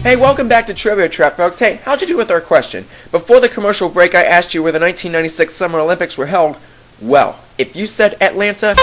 Hey, welcome back to Trivia Trap, folks. Hey, how'd you do with our question? Before the commercial break, I asked you where the 1996 Summer Olympics were held. Well, if you said Atlanta,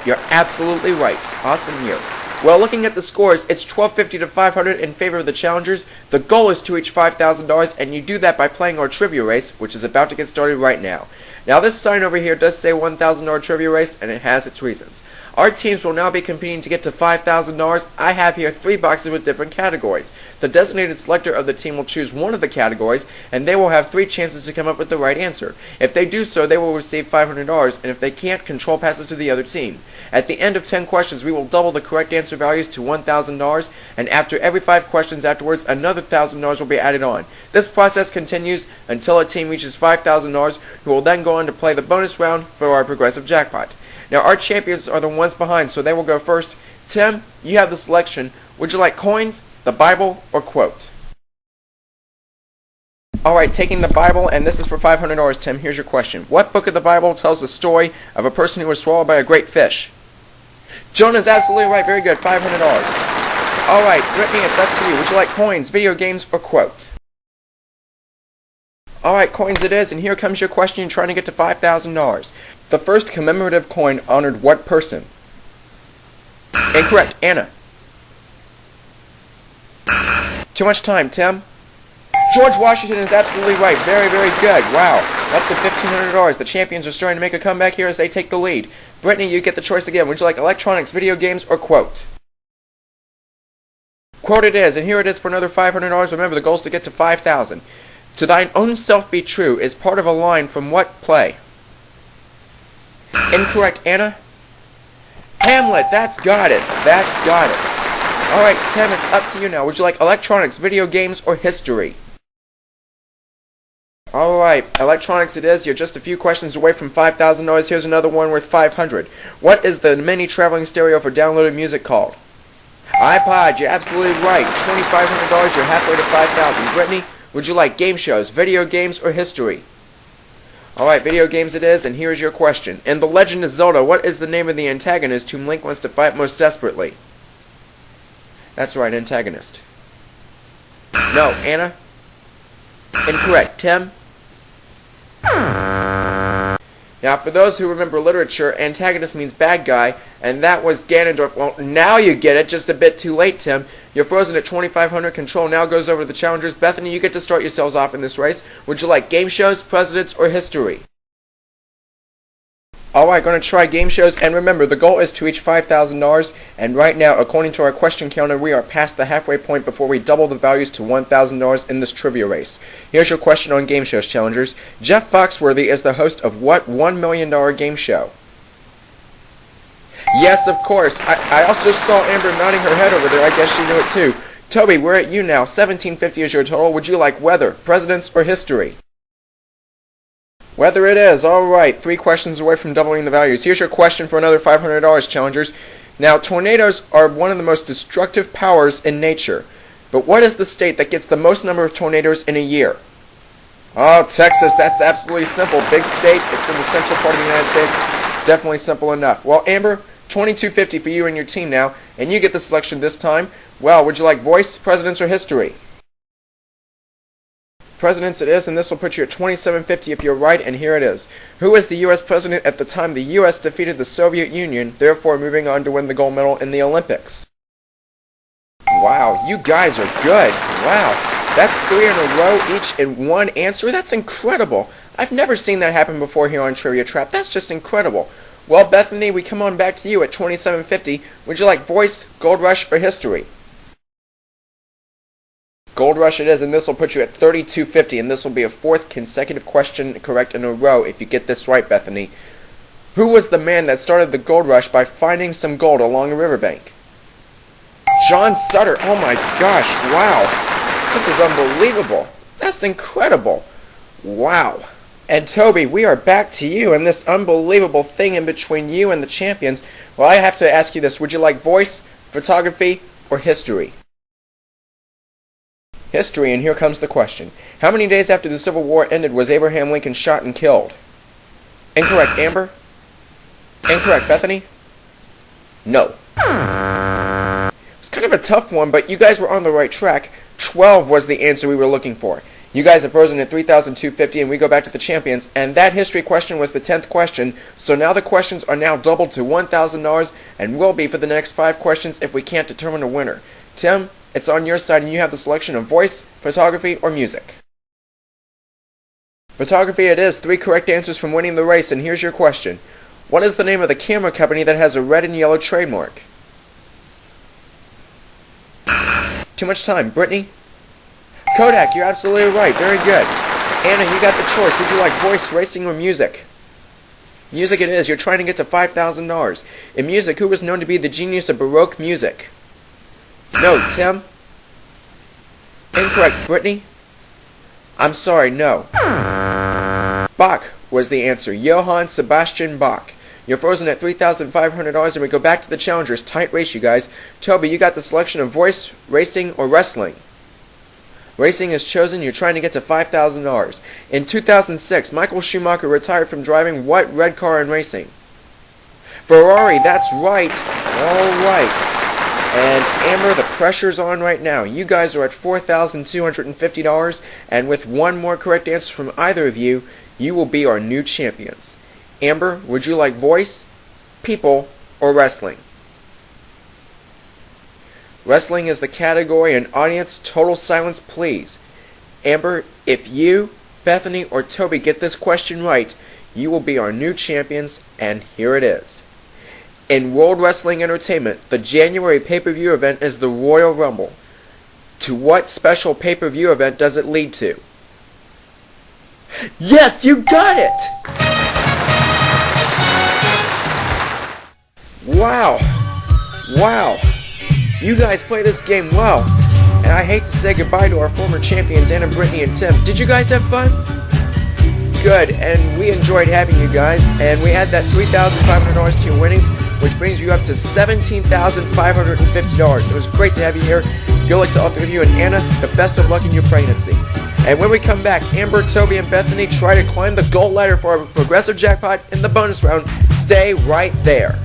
you're absolutely right. Awesome year. Well, looking at the scores, it's 1250 to 500 in favor of the challengers. The goal is to reach $5,000, and you do that by playing our trivia race, which is about to get started right now. Now, this sign over here does say $1,000 trivia race, and it has its reasons. Our teams will now be competing to get to $5,000. I have here 3 boxes with different categories. The designated selector of the team will choose one of the categories, and they will have 3 chances to come up with the right answer. If they do so, they will receive $500, and if they can't, control passes to the other team. At the end of 10 questions, we will double the correct answer values to $1,000, and after every 5 questions afterwards, another $1,000 will be added on. This process continues until a team reaches $5,000, who will then go on to play the bonus round for our progressive jackpot. Now, our champions are the ones behind, so they will go first. Tim, you have the selection. Would you like coins, the Bible, or quote? Alright, taking the Bible, and this is for $500, Tim. Here's your question. What book of the Bible tells the story of a person who was swallowed by a great fish? Jonah's absolutely right. Very good. $500. Alright, Brittany, it's up to you. Would you like coins, video games, or quote? Alright, coins it is, and here comes your question. You're trying to get to $5,000. The first commemorative coin honored what person? Incorrect. Anna. Too much time, Tim. George Washington is absolutely right. Very, very good. Wow. Up to $1,500. The champions are starting to make a comeback here as they take the lead. Brittany, you get the choice again. Would you like electronics, video games, or quote? Quote it is, and here it is for another $500. Remember, the goal is to get to $5,000. To thine own self be true is part of a line from what play? Incorrect, Anna. Hamlet, that's got it. That's got it. Alright, Tim, it's up to you now. Would you like electronics, video games, or history? Alright, electronics it is. You're just a few questions away from $5,000. Here's another one worth $500. What is the mini traveling stereo for downloaded music called? iPod, you're absolutely right. $2,500, you're halfway to $5,000. Brittany, would you like game shows, video games, or history? Alright, video games it is, and here's your question. In The Legend of Zelda, what is the name of the antagonist whom Link wants to fight most desperately? That's right, antagonist. No, Anna? Incorrect. Tim? Now, for those who remember literature, antagonist means bad guy, and that was Ganondorf. Well, now you get it, just a bit too late, Tim. You're frozen at 2,500. Control now goes over to the challengers. Bethany, you get to start yourselves off in this race. Would you like game shows, presidents, or history? Alright, going to try game shows, and remember, the goal is to reach $5,000, and right now, according to our question counter, we are past the halfway point before we double the values to $1,000 in this trivia race. Here's your question on game shows, challengers. Jeff Foxworthy is the host of what $1 million game show? Yes, of course. I also saw Amber nodding her head over there. I guess she knew it too. Toby, we're at you now. $1,750 is your total. Would you like weather, presidents, or history? Weather it is. Alright, 3 questions away from doubling the values. Here's your question for another $500, challengers. Now, tornadoes are one of the most destructive powers in nature. But what is the state that gets the most number of tornadoes in a year? Oh, Texas. That's absolutely simple. Big state. It's in the central part of the United States. Definitely simple enough. Well, Amber, $2,250 for you and your team now, and you get the selection this time. Well, would you like voice, presidents, or history? Presidents it is, and this will put you at $2,750 if you're right, and here it is. Who was the U.S. president at the time the U.S. defeated the Soviet Union, therefore moving on to win the gold medal in the Olympics? Wow, you guys are good. Wow, that's 3 in a row, each in one answer. That's incredible. I've never seen that happen before here on Trivia Trap. That's just incredible. Well, Bethany, we come on back to you at $2,750. Would you like voice, gold rush, or history? Gold rush it is, and this will put you at $3,250, and this will be a 4th consecutive question correct in a row if you get this right, Bethany. Who was the man that started the gold rush by finding some gold along a riverbank? John Sutter. Oh my gosh, wow. This is unbelievable. That's incredible. Wow. And Toby, we are back to you and this unbelievable thing in between you and the champions. Well, I have to ask you this. Would you like voice, photography, or history? History, and here comes the question. How many days after the Civil War ended was Abraham Lincoln shot and killed? Incorrect, Amber. Incorrect, Bethany. No. It's kind of a tough one, but you guys were on the right track. 12 was the answer we were looking for. You guys have frozen at 3,250, and we go back to the champions, and that history question was the 10th question, so now the questions are now doubled to $1,000, and will be for the next 5 questions if we can't determine a winner. Tim, it's on your side, and you have the selection of voice, photography, or music. Photography it is. 3 correct answers from winning the race, and here's your question. What is the name of the camera company that has a red and yellow trademark? Too much time. Brittany? Kodak, you're absolutely right. Very good. Anna, you got the choice. Would you like voice, racing, or music? Music it is. You're trying to get to $5,000. In music, who was known to be the genius of Baroque music? No, Tim? Incorrect. Brittany? I'm sorry, no. Bach was the answer. Johann Sebastian Bach. You're frozen at $3,500, and we go back to the challengers. Tight race, you guys. Toby, you got the selection of voice, racing, or wrestling. Racing is chosen. You're trying to get to $5,000. In 2006, Michael Schumacher retired from driving what red car in racing? Ferrari, that's right. All right. And Amber, the pressure's on right now. You guys are at $4,250, and with one more correct answer from either of you, you will be our new champions. Amber, would you like voice, people, or wrestling? Wrestling is the category, and audience, total silence please. Amber, if you, Bethany, or Toby get this question right, you will be our new champions, and here it is. In World Wrestling Entertainment, the January pay-per-view event is the Royal Rumble. To what special pay-per-view event does it lead to? Yes, you got it! Wow. Wow. You guys play this game well. And I hate to say goodbye to our former champions, Anna, Brittany, and Tim. Did you guys have fun? Good, and we enjoyed having you guys. And we add that $3,500 to your winnings, which brings you up to $17,550. It was great to have you here. Good luck to all 3 of you, and Anna, the best of luck in your pregnancy. And when we come back, Amber, Toby, and Bethany try to climb the gold ladder for a progressive jackpot in the bonus round. Stay right there.